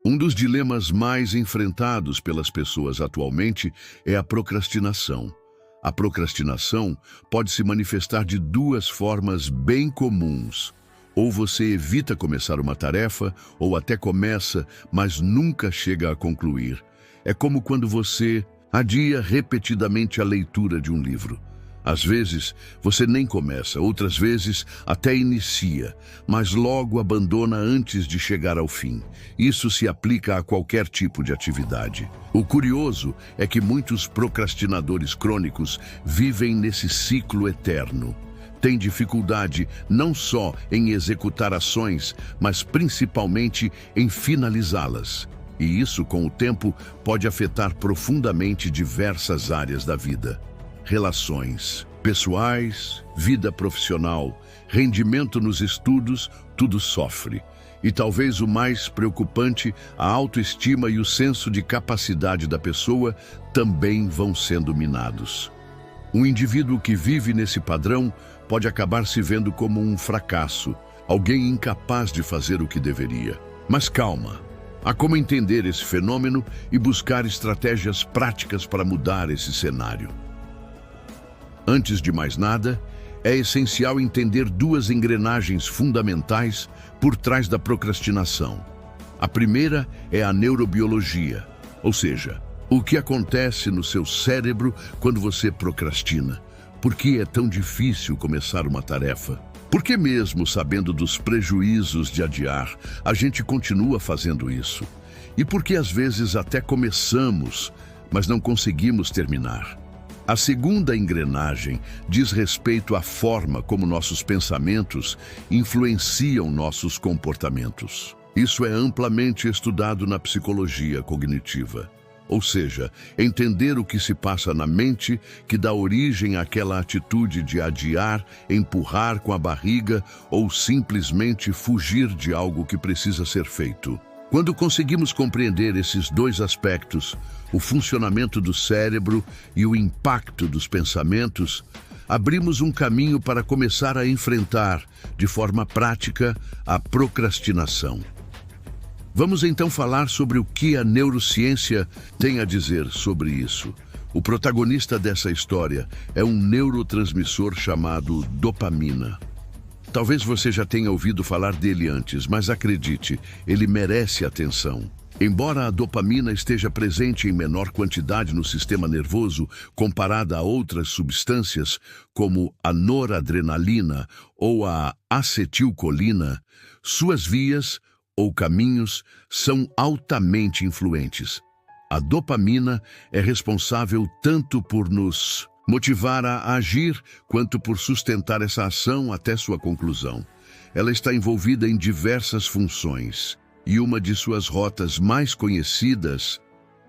Um dos dilemas mais enfrentados pelas pessoas atualmente é a procrastinação. A procrastinação pode se manifestar de duas formas bem comuns. Ou você evita começar uma tarefa, ou até começa, mas nunca chega a concluir. É como quando você adia repetidamente a leitura de um livro. Às vezes, você nem começa, outras vezes até inicia, mas logo abandona antes de chegar ao fim. Isso se aplica a qualquer tipo de atividade. O curioso é que muitos procrastinadores crônicos vivem nesse ciclo eterno. Têm dificuldade não só em executar ações, mas principalmente em finalizá-las. E isso, com o tempo, pode afetar profundamente diversas áreas da vida. Relações pessoais, vida profissional, rendimento nos estudos, tudo sofre. E talvez o mais preocupante, a autoestima e o senso de capacidade da pessoa também vão sendo minados. Um indivíduo que vive nesse padrão pode acabar se vendo como um fracasso, alguém incapaz de fazer o que deveria. Mas calma, há como entender esse fenômeno e buscar estratégias práticas para mudar esse cenário. Antes de mais nada, é essencial entender duas engrenagens fundamentais por trás da procrastinação. A primeira é a neurobiologia, ou seja, o que acontece no seu cérebro quando você procrastina. Por que é tão difícil começar uma tarefa? Por que mesmo sabendo dos prejuízos de adiar, a gente continua fazendo isso? E por que às vezes até começamos, mas não conseguimos terminar? A segunda engrenagem diz respeito à forma como nossos pensamentos influenciam nossos comportamentos. Isso é amplamente estudado na psicologia cognitiva. Ou seja, entender o que se passa na mente que dá origem àquela atitude de adiar, empurrar com a barriga ou simplesmente fugir de algo que precisa ser feito. Quando conseguimos compreender esses dois aspectos, o funcionamento do cérebro e o impacto dos pensamentos, abrimos um caminho para começar a enfrentar, de forma prática, a procrastinação. Vamos então falar sobre o que a neurociência tem a dizer sobre isso. O protagonista dessa história é um neurotransmissor chamado dopamina. Talvez você já tenha ouvido falar dele antes, mas acredite, ele merece atenção. Embora a dopamina esteja presente em menor quantidade no sistema nervoso comparada a outras substâncias, como a noradrenalina ou a acetilcolina, suas vias ou caminhos são altamente influentes. A dopamina é responsável tanto por nos motivar a agir, quanto por sustentar essa ação até sua conclusão. Ela está envolvida em diversas funções, e uma de suas rotas mais conhecidas,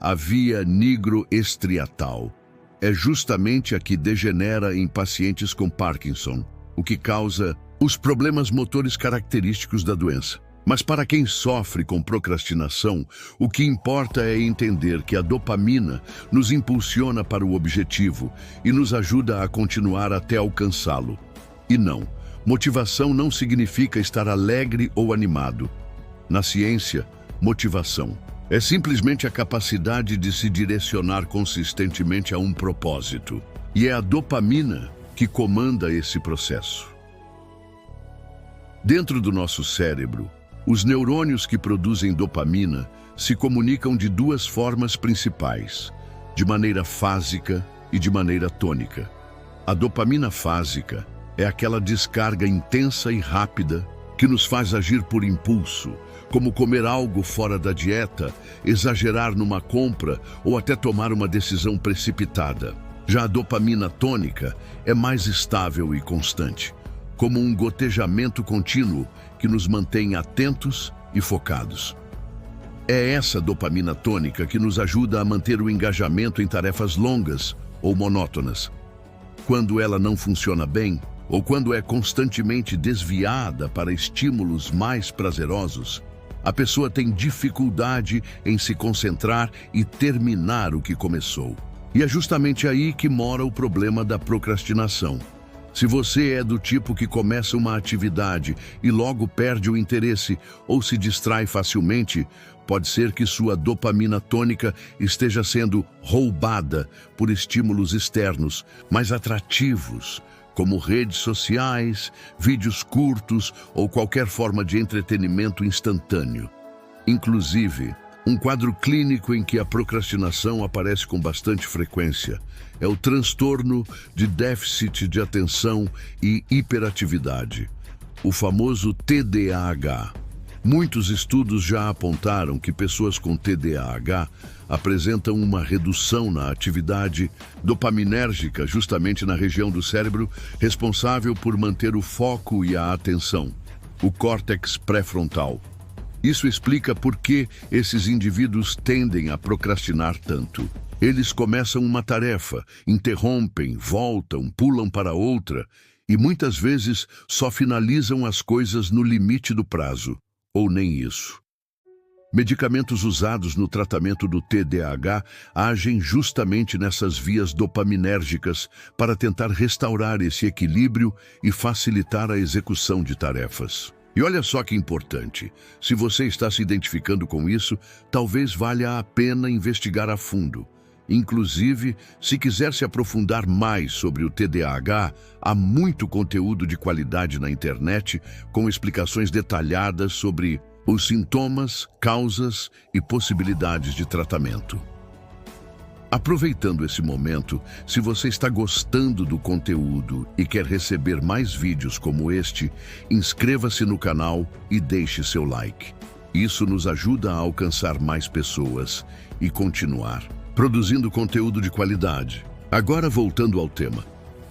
a via nigroestriatal, é justamente a que degenera em pacientes com Parkinson, o que causa os problemas motores característicos da doença. Mas para quem sofre com procrastinação, o que importa é entender que a dopamina nos impulsiona para o objetivo e nos ajuda a continuar até alcançá-lo. E não, motivação não significa estar alegre ou animado. Na ciência, motivação é simplesmente a capacidade de se direcionar consistentemente a um propósito. E é a dopamina que comanda esse processo. Dentro do nosso cérebro, os neurônios que produzem dopamina se comunicam de duas formas principais, de maneira fásica e de maneira tônica. A dopamina fásica é aquela descarga intensa e rápida que nos faz agir por impulso, como comer algo fora da dieta, exagerar numa compra ou até tomar uma decisão precipitada. Já a dopamina tônica é mais estável e constante, como um gotejamento contínuo que nos mantém atentos e focados. É essa dopamina tônica que nos ajuda a manter o engajamento em tarefas longas ou monótonas. Quando ela não funciona bem, ou quando é constantemente desviada para estímulos mais prazerosos, a pessoa tem dificuldade em se concentrar e terminar o que começou. E é justamente aí que mora o problema da procrastinação. Se você é do tipo que começa uma atividade e logo perde o interesse ou se distrai facilmente, Pode ser que sua dopamina tônica esteja sendo roubada por estímulos externos mais atrativos, como redes sociais, vídeos curtos ou qualquer forma de entretenimento instantâneo. Inclusive, um quadro clínico em que a procrastinação aparece com bastante frequência é o transtorno de déficit de atenção e hiperatividade, o famoso TDAH. Muitos estudos já apontaram que pessoas com TDAH apresentam uma redução na atividade dopaminérgica, justamente na região do cérebro responsável por manter o foco e a atenção, o córtex pré-frontal. Isso explica por que esses indivíduos tendem a procrastinar tanto. Eles começam uma tarefa, interrompem, voltam, pulam para outra e muitas vezes só finalizam as coisas no limite do prazo. Ou nem isso. Medicamentos usados no tratamento do TDAH agem justamente nessas vias dopaminérgicas para tentar restaurar esse equilíbrio e facilitar a execução de tarefas. E olha só que importante, se você está se identificando com isso, talvez valha a pena investigar a fundo. Inclusive, se quiser se aprofundar mais sobre o TDAH, há muito conteúdo de qualidade na internet com explicações detalhadas sobre os sintomas, causas e possibilidades de tratamento. Aproveitando esse momento, se você está gostando do conteúdo e quer receber mais vídeos como este, inscreva-se no canal e deixe seu like. Isso nos ajuda a alcançar mais pessoas e continuar produzindo conteúdo de qualidade. Agora voltando ao tema.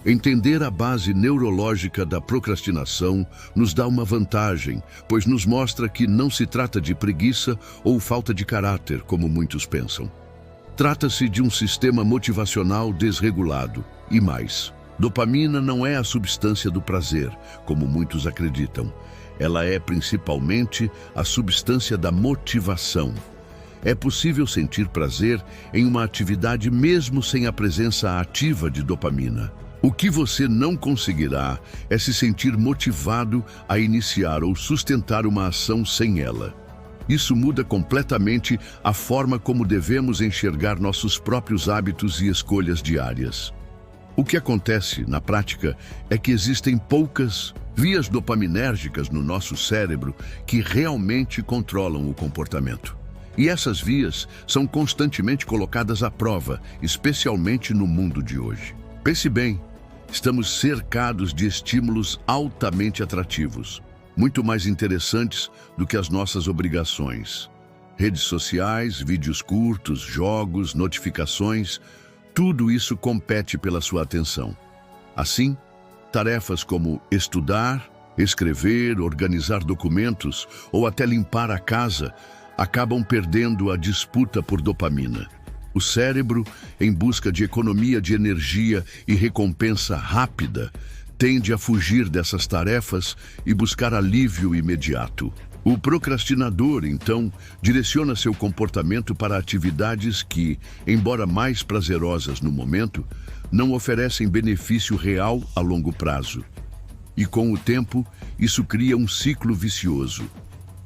Entender a base neurológica da procrastinação nos dá uma vantagem, pois nos mostra que não se trata de preguiça ou falta de caráter, como muitos pensam. Trata-se de um sistema motivacional desregulado. E mais, dopamina não é a substância do prazer, como muitos acreditam. Ela é principalmente a substância da motivação. É possível sentir prazer em uma atividade mesmo sem a presença ativa de dopamina. O que você não conseguirá é se sentir motivado a iniciar ou sustentar uma ação sem ela. Isso muda completamente a forma como devemos enxergar nossos próprios hábitos e escolhas diárias. O que acontece, na prática, é que existem poucas vias dopaminérgicas no nosso cérebro que realmente controlam o comportamento. E essas vias são constantemente colocadas à prova, especialmente no mundo de hoje. Pense bem, estamos cercados de estímulos altamente atrativos, muito mais interessantes do que as nossas obrigações. Redes sociais, vídeos curtos, jogos, notificações, tudo isso compete pela sua atenção. Assim, tarefas como estudar, escrever, organizar documentos ou até limpar a casa acabam perdendo a disputa por dopamina. O cérebro, em busca de economia de energia e recompensa rápida, tende a fugir dessas tarefas e buscar alívio imediato. O procrastinador, então, direciona seu comportamento para atividades que, embora mais prazerosas no momento, não oferecem benefício real a longo prazo. E com o tempo, isso cria um ciclo vicioso.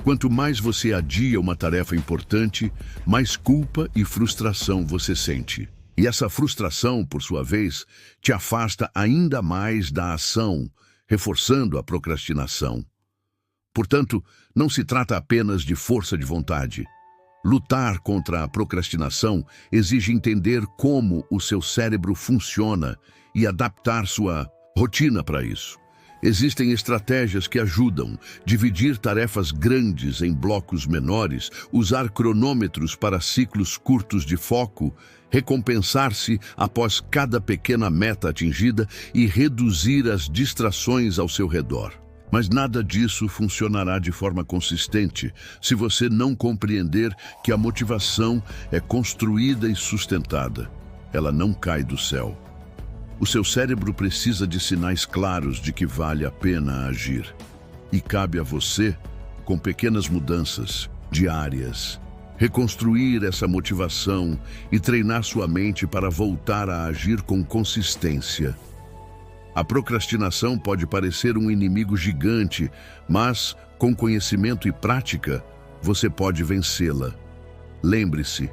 Quanto mais você adia uma tarefa importante, mais culpa e frustração você sente. E essa frustração, por sua vez, te afasta ainda mais da ação, reforçando a procrastinação. Portanto, não se trata apenas de força de vontade. Lutar contra a procrastinação exige entender como o seu cérebro funciona e adaptar sua rotina para isso. Existem estratégias que ajudam: dividir tarefas grandes em blocos menores, usar cronômetros para ciclos curtos de foco, recompensar-se após cada pequena meta atingida e reduzir as distrações ao seu redor. Mas nada disso funcionará de forma consistente se você não compreender que a motivação é construída e sustentada. Ela não cai do céu. O seu cérebro precisa de sinais claros de que vale a pena agir. E cabe a você, com pequenas mudanças diárias, reconstruir essa motivação e treinar sua mente para voltar a agir com consistência. A procrastinação pode parecer um inimigo gigante, mas, com conhecimento e prática, você pode vencê-la. Lembre-se,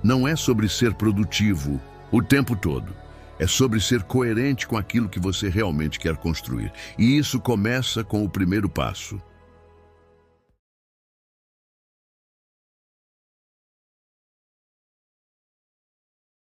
não é sobre ser produtivo o tempo todo. É sobre ser coerente com aquilo que você realmente quer construir. E isso começa com o primeiro passo.